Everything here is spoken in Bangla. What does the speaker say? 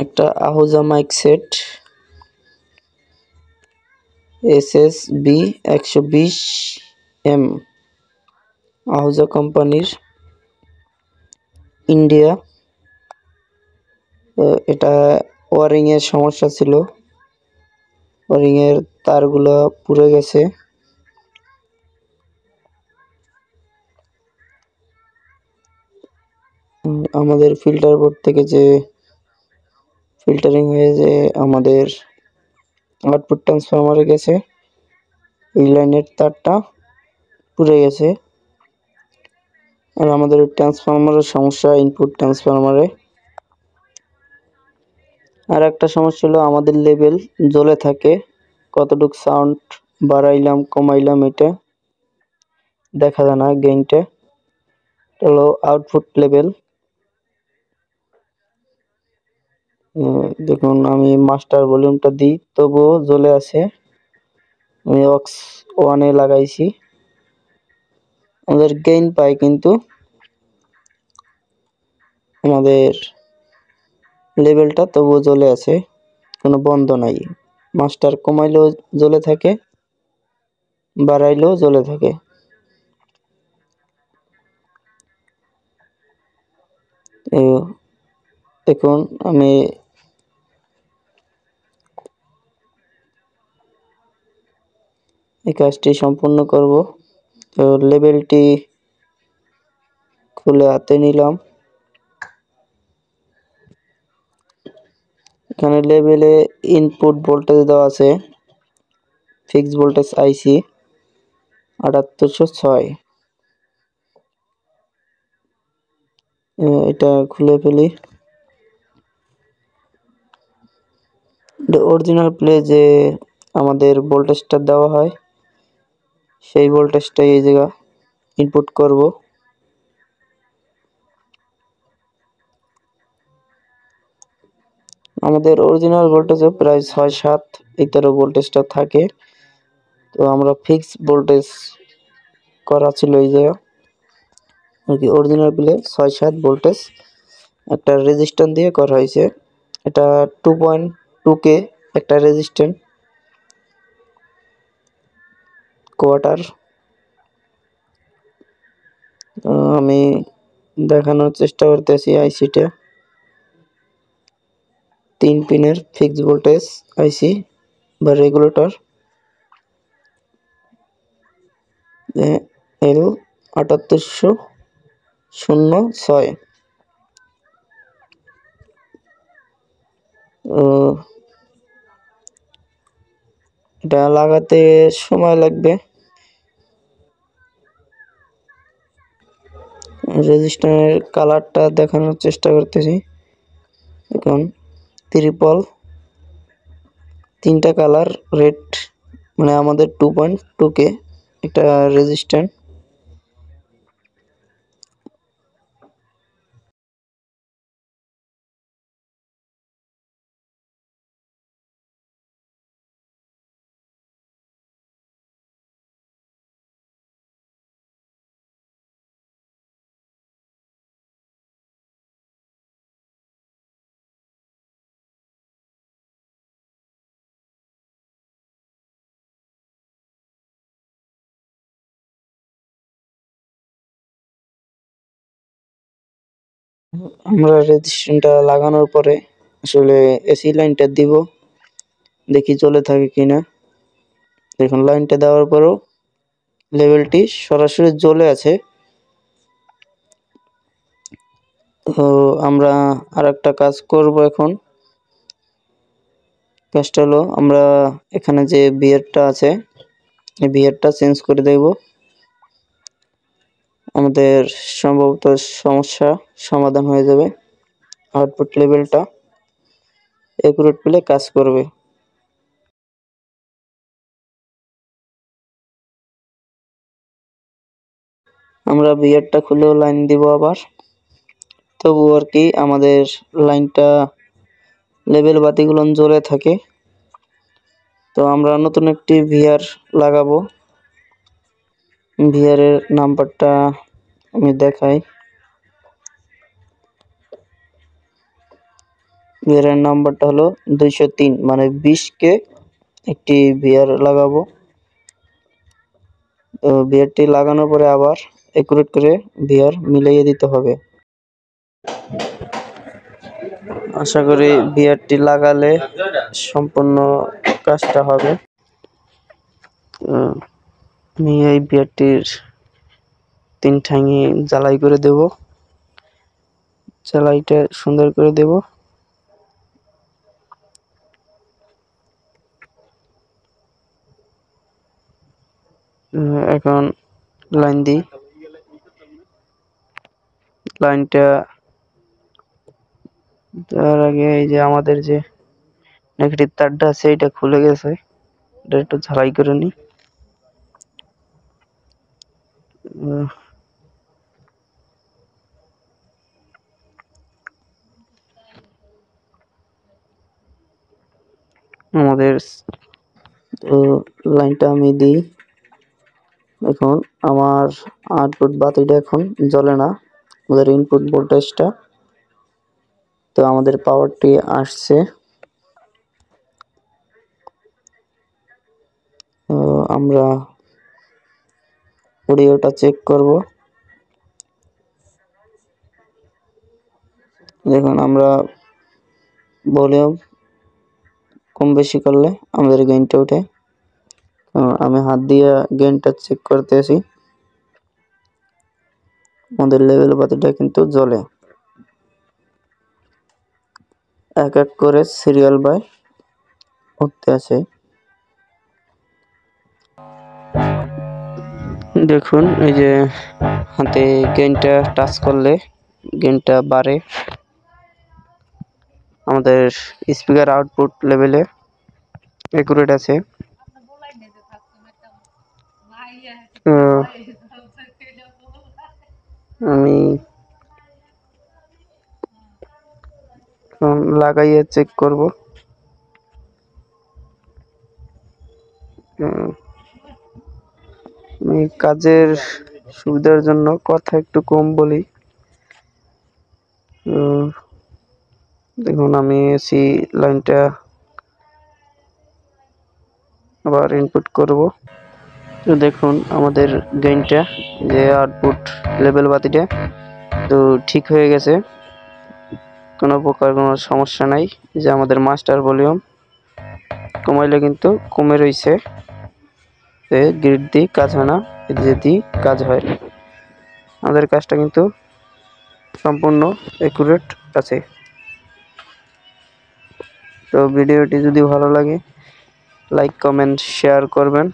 একটা Ahuja mic set SSB 120M, Ahuja কোম্পানির, ইন্ডিয়া। এটা ওয়ারিং এর সমস্যা ছিল, ওয়ারিং এর তারগুলো পুড়ে গেছে। আমাদের ফিল্টার বোর্ড থেকে যে ফিল্টারিং হয়ে যে আমাদের আউটপুট ট্রান্সফরমারে গেছে, এই লাইনের তারটা পুড়ে গেছে। আর আমাদের ট্রান্সফরমারের সমস্যা, ইনপুট ট্রান্সফরমারে। আর একটা সমস্যা হলো আমাদের লেভেল জ্বলে থাকে, কতটুক সাউন্ড বাড়াইলাম কমাইলাম এটা দেখা যায় না। গেইনটা হলো আউটপুট লেভেল। দেখুন আমি মাস্টার ভলিউমটা দিই, তবুও জ্বলে আছে। আমি অক্স 1-এ লাগাইছি, আমাদের গেইন পাই, কিন্তু আমাদের লেভেলটা তবুও জ্বলে আছে, কোনো বন্ধ নাই। মাস্টার কমাইলেও জ্বলে থাকে, বাড়াইলেও জ্বলে থাকে। দেখুন আমি এই কাজটি সম্পূর্ণ করব। তো লেভেলটি খুলে হাতে নিলাম। এখানে লেভেলে ইনপুট ভোল্টেজ দেওয়া আছে, ফিক্স ভোল্টেজ আইসি 7806। এটা খুলে ফেলি। অরিজিনাল প্লে যে আমাদের ভোল্টেজটা দেওয়া হয়, সেই ভোল্টেজটাই এই জায়গা ইনপুট করব। আমাদের অরিজিনাল ভোল্টেজে প্রায় 6-7 এই ভোল্টেজটা থাকে। তো আমরা ফিক্স ভোল্টেজ করা ছিল এই জায়গা, অরিজিনাল প্লে 6-7 ভোল্টেজ একটা রেজিস্ট্যান্স দিয়ে করা হয়েছে। এটা 2.2K একটা রেজিস্ট্যান্স কোয়ার্টার। আমি দেখানোর চেষ্টা করতেছি আইসিটা। 3 পিনের ফিক্স ভোল্টেজ আইসি বা রেগুলেটর, L7806। এটা লাগাতে সময় লাগবে। রেজিস্ট্যান্সের কালারটা দেখানোর চেষ্টা করতেছি। এখন ত্রিপল 3টা কালার রেড, মানে আমাদের 2.2K একটা রেজিস্ট্যান্স। আমরা রেজিস্ট্যান্সটা লাগানোর পরে আসলে এসি লাইনটা দিব, দেখি চলে থাকে কিনা। দেখুন লাইনটা দেওয়ার পরেও লেভেলটি সরাসরি জ্বলে আছে। তো আমরা আরেকটা কাজ করব এখন। কাজটা হলো আমরা এখানে যে বিয়ারটা আছে, এই বিয়ারটা চেঞ্জ করে দেব। আমাদের সম্ভবত সমস্যা সমাধান হয়ে যাবে। আউটপুট লেভেলটা একুরেট পেলে কাজ করবে। আমরা বিয়ারটা খুলেও লাইন দিব আবার, তবু আর কি আমাদের লাইনটা লেভেল বাতিগুলো জ্বলে থাকে। তো আমরা নতুন একটি ভিআর লাগাবো। ভিআরের নাম্বারটা আমি দেখাই। বিয়ারের নাম্বারটা হলো 203, মানে 20কে একটি বিয়ার লাগাবো। তো বিয়ারটি লাগানোর পরে আবার একুরেট করে বিয়ার মিলিয়ে দিতে হবে। আশা করি বিয়ারটি লাগালে সম্পূর্ণ কাজটা হবে। আমি এই বিয়ারটির 3 ঠ্যাঙে জ্বালাই করে দেব, জ্বালাইটা সুন্দর করে দেব। এখন লাইন দিই, লাইনটা তার আগে এই যে আমাদের যে নেগেটিভ তারটা আছে এটা খুলে গেছে, এটা একটু ঝালাই করে নিই। আমাদের লাইনটা আমি দিই। এখন আমার আউটপুট বাতিটা এখন জ্বলে না, আমাদের ইনপুট ভোল্টেজটা। তো আমাদের পাওয়ারটি আসছে। আমরা অডিওটা চেক করব। দেখুন আমরা ভলিউম কম বেশি করলে আমাদের গেইনটা ওঠে। আমি হাত দিয়ে গেইনটা চেক করতেছি, আমাদের লেভেল বাতিটা কিন্তু জ্বলে। এক এক করে সিরিয়াল বাই উঠতে আছে। দেখুন এই যে হাতে গেইনটা টাচ করলে গেইনটা বাড়ে। আমাদের স্পিকার আউটপুট লেভেলে একুরেট আছে। আমি লাগাইয়ে চেক করব। আমি কাজের সুবিধার জন্য কথা একটু কম বলি। দেখুন আমি এসি লাইনটা আবার ইনপুট করব। তো দেখুন আমাদের গেইনটা যে আউটপুট লেভেল বাতিটা তো ঠিক হয়ে গেছে, কোনো প্রকার কোনো সমস্যা নাই। যে আমাদের মাস্টার ভলিউম কমাইলে কিন্তু কমে রয়েছে, গ্রিড দিয়ে কাজ হয় না, যদি কাজ হয়। আমাদের কাজটা কিন্তু সম্পূর্ণ একুরেট আছে। তো ভিডিওটি যদি ভালো লাগে লাইক কমেন্ট শেয়ার করবেন।